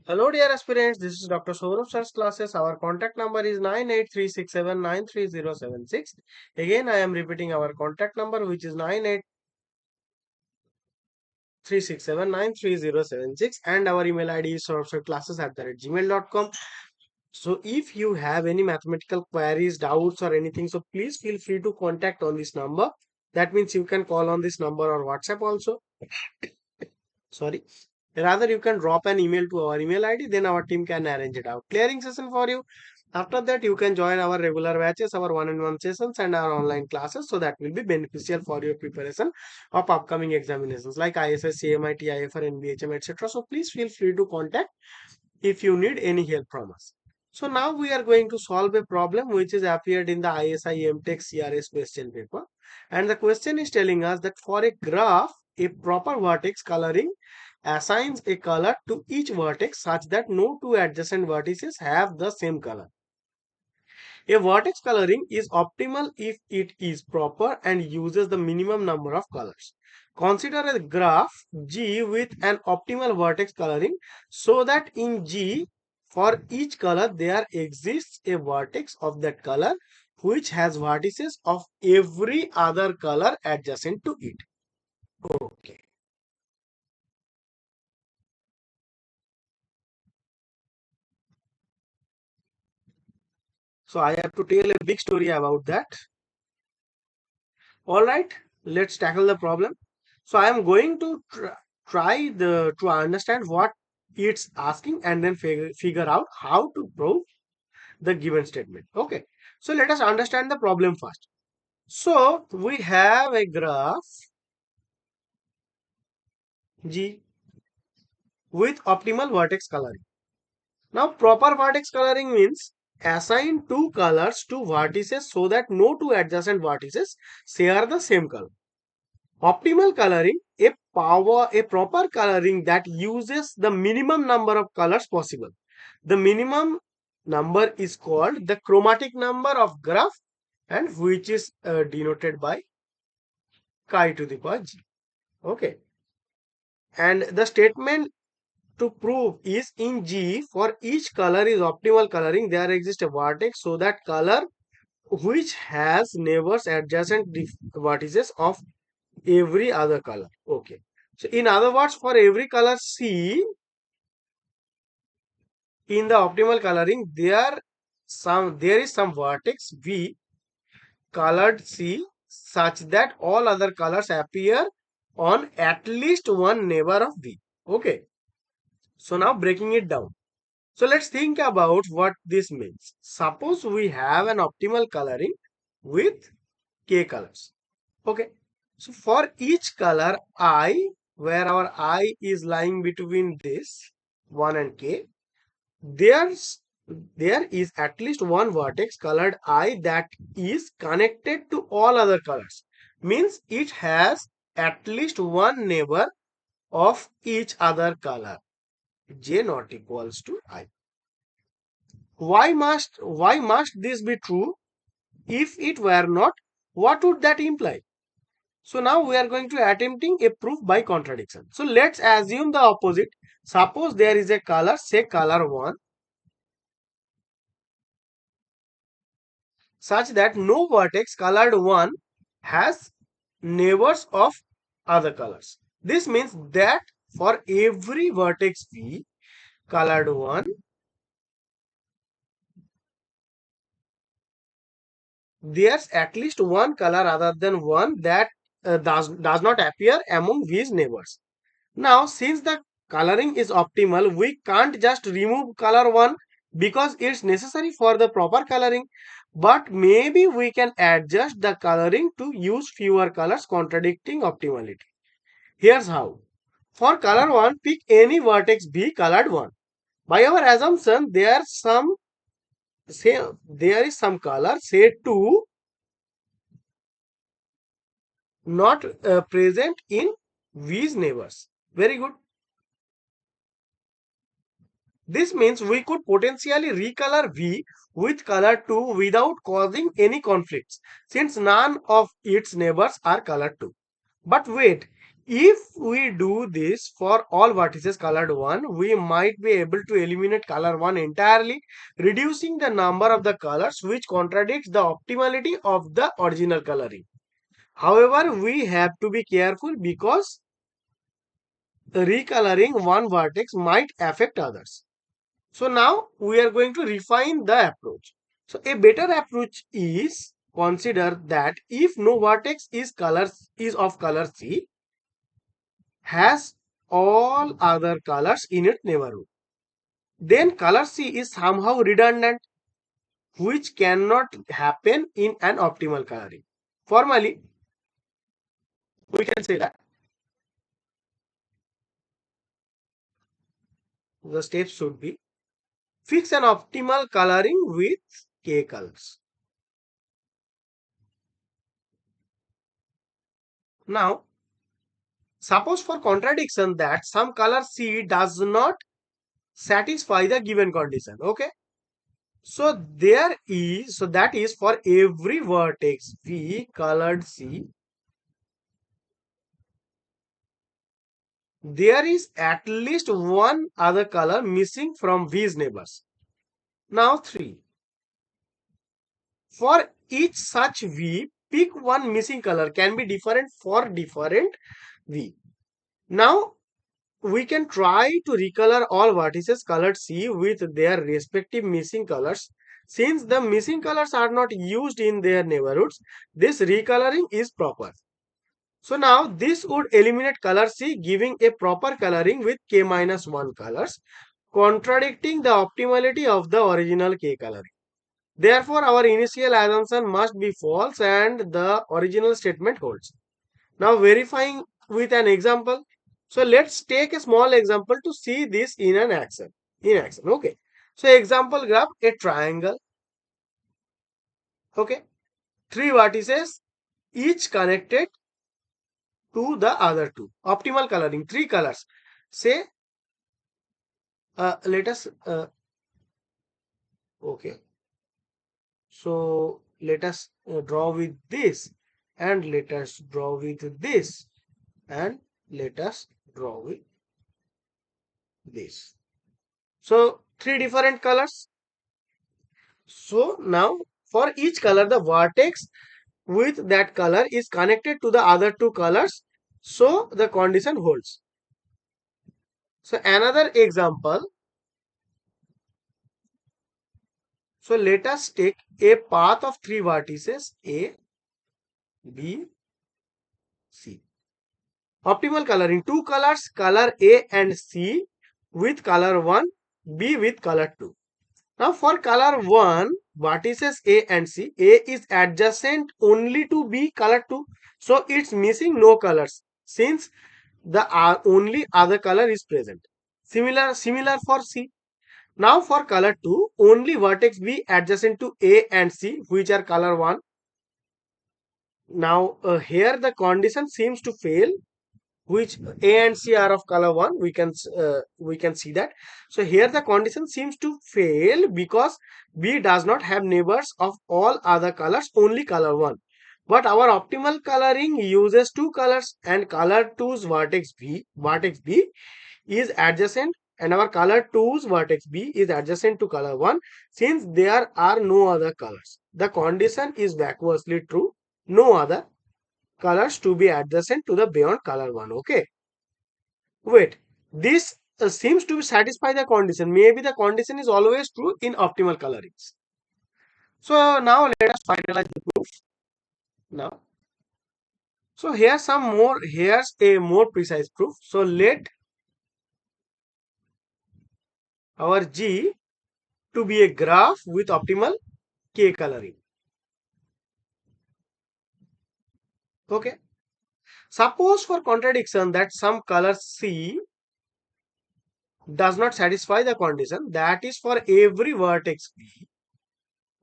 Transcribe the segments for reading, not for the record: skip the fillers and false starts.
Hello dear aspirants, this is Dr. Sourav Sir's classes. Our contact number is 98367930076. Again, I am repeating our contact number which is 98367930076 and our email ID is souravsirclasses@gmail.com. So if you have any mathematical queries, doubts or anything, so please feel free to contact on this number. That means you can call on this number or WhatsApp also. Sorry, rather you can drop an email to our email id, then our team can arrange it out clearing session for you. After that you can join our regular batches, our one-on-one sessions and our online classes, so that will be beneficial for your preparation of upcoming examinations like ISI CMI TIFR NBHM etc. So please feel free to contact if you need any help from us. So now we are going to solve a problem which is appeared in the ISI MTech CRS question paper, and the question is telling us that for a graph a proper vertex coloring assigns a color to each vertex such that no two adjacent vertices have the same color. A vertex coloring is optimal if it is proper and uses the minimum number of colors. Consider a graph G with an optimal vertex coloring so that in G for each color there exists a vertex of that color which has vertices of every other color adjacent to it. Okay. So I have to tell a big story about that. All right, let's tackle the problem. So I am going to try to understand what it's asking and then figure out how to prove the given statement. Okay. So let us understand the problem first. So we have a graph G with optimal vertex coloring. Now proper vertex coloring means assign two colors to vertices so that no two adjacent vertices share the same color. Optimal coloring, a proper coloring that uses the minimum number of colors possible. The minimum number is called the chromatic number of graph, and which is denoted by chi to the power g. Okay. And the statement to prove is in G for each color is optimal coloring there exists a vertex so that color which has neighbors adjacent vertices of every other color. Okay. So in other words, for every color C in the optimal coloring, there is some vertex V colored C such that all other colors appear on at least one neighbor of V. Okay. So now breaking it down. So let's think about what this means. Suppose we have an optimal coloring with K colors. Okay. So for each color I, where our I is lying between this 1 and K, there is at least one vertex colored I that is connected to all other colors. Means it has at least one neighbor of each other color. J not equals to I. Why must this be true? If it were not, what would that imply? So now we are going to attempting a proof by contradiction. So let's assume the opposite. Suppose there is a color, say color 1, such that no vertex colored 1 has neighbors of other colors. This means that for every vertex V colored 1, there's at least one color other than 1 that does not appear among V's neighbors. Now, since the coloring is optimal, we can't just remove color 1 because it's necessary for the proper coloring. But maybe we can adjust the coloring to use fewer colors contradicting optimality. Here's how. For color 1, pick any vertex B colored 1. By our assumption, there is some color, say 2, not present in V's neighbors. Very good. This means we could potentially recolor V with color 2 without causing any conflicts, since none of its neighbors are color 2. But wait, If we do this for all vertices colored 1, we might be able to eliminate color 1 entirely, reducing the number of the colors, which contradicts the optimality of the original coloring. However, we have to be careful because recoloring one vertex might affect others. So now we are going to refine the approach. So a better approach is consider that if no vertex is of color C, has all other colors in its neighborhood, then color C is somehow redundant, which cannot happen in an optimal coloring. Formally, we can say that the steps should be: fix an optimal coloring with K colors. Now, suppose for contradiction that some color C does not satisfy the given condition. Okay. So that is for every vertex V colored C, there is at least one other color missing from V's neighbors. Now 3. For each such V, pick one missing color can be different for different V. Now we can try to recolor all vertices colored C with their respective missing colors. Since the missing colors are not used in their neighborhoods, this recoloring is proper. So now this would eliminate color C, giving a proper coloring with K minus 1 colors, contradicting the optimality of the original K coloring. Therefore, our initial assumption must be false and the original statement holds. Now verifying with an example. So let's take a small example to see this in an action. In action, okay. So example graph a triangle. Okay, three vertices, each connected to the other two. Optimal coloring, three colors. Say, let us. Okay, so let us draw with this, and let us draw with this, and let us draw with this. So three different colors. So now for each color, the vertex with that color is connected to the other two colors. So the condition holds. So another example. So let us take a path of three vertices A, B, C. Optimal coloring, two colors, color A and C with color 1, B with color 2. Now for color 1, vertices A and C, A is adjacent only to B color 2. So it's missing no colors since the only other color is present. Similar for C. Now for color 2, only vertex B adjacent to A and C, which are color 1. Now here the condition seems to fail, which A and C are of color 1. We can see that. So here the condition seems to fail because B does not have neighbors of all other colors, only color 1. But our optimal coloring uses two colors, and color 2's vertex B is adjacent, and our color 2's vertex B is adjacent to color 1. Since there are no other colors, the condition is backwardsly true. No other colors to be adjacent to the beyond color 1. Okay. Wait. This seems to satisfy the condition. Maybe the condition is always true in optimal colorings. So now let us finalize the proof. Now. So here's a more precise proof. So let our G to be a graph with optimal K coloring. Okay. Suppose for contradiction that some color C does not satisfy the condition, that is for every vertex B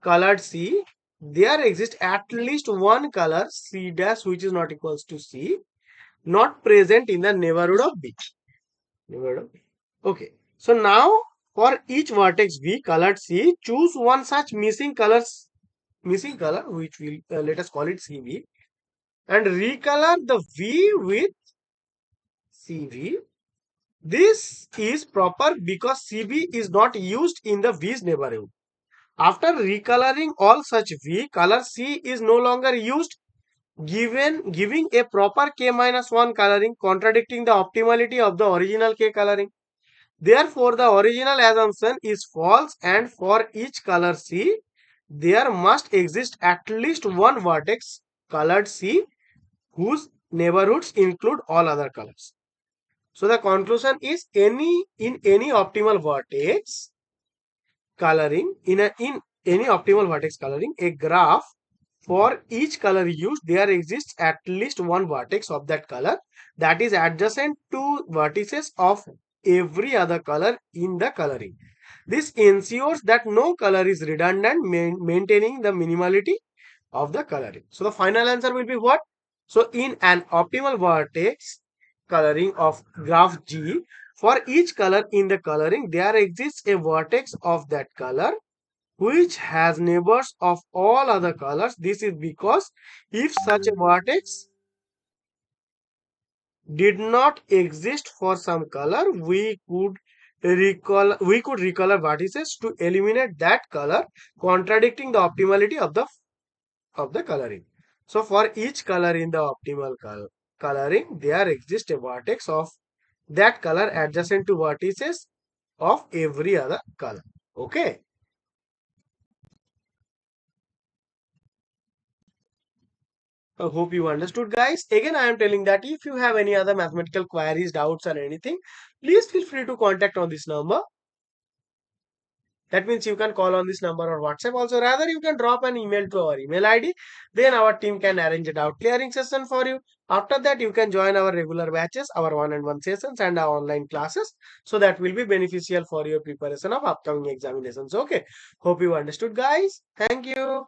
colored C, there exists at least one color C dash which is not equals to C, not present in the neighborhood of B. Neighborhood of B. Okay. So now for each vertex V colored C, choose one such missing color, which will let us call it CV, and recolor the V with CV. This is proper because CB is not used in the V's neighborhood. After recoloring all such V, color C is no longer used, giving a proper K-1 coloring, contradicting the optimality of the original K coloring. Therefore, the original assumption is false, and for each color C, there must exist at least one vertex colored C whose neighborhoods include all other colors. So the conclusion is any optimal vertex coloring in any optimal vertex coloring, a graph for each color used, there exists at least one vertex of that color that is adjacent to vertices of every other color in the coloring. This ensures that no color is redundant, maintaining the minimality of the coloring. So the final answer will be what? So in an optimal vertex coloring of graph G, for each color in the coloring, there exists a vertex of that color which has neighbors of all other colors. This is because if such a vertex did not exist for some color, we could recolor vertices to eliminate that color, contradicting the optimality of the coloring. So for each color in the optimal coloring, there exists a vertex of that color adjacent to vertices of every other color. Okay. I hope you understood, guys. Again, I am telling that if you have any other mathematical queries, doubts, or anything, please feel free to contact on this number. That means you can call on this number or WhatsApp. Also, rather, you can drop an email to our email ID. Then our team can arrange a doubt clearing session for you. After that, you can join our regular batches, our one-on-one sessions, and our online classes. So that will be beneficial for your preparation of upcoming examinations. Okay. Hope you understood, guys. Thank you.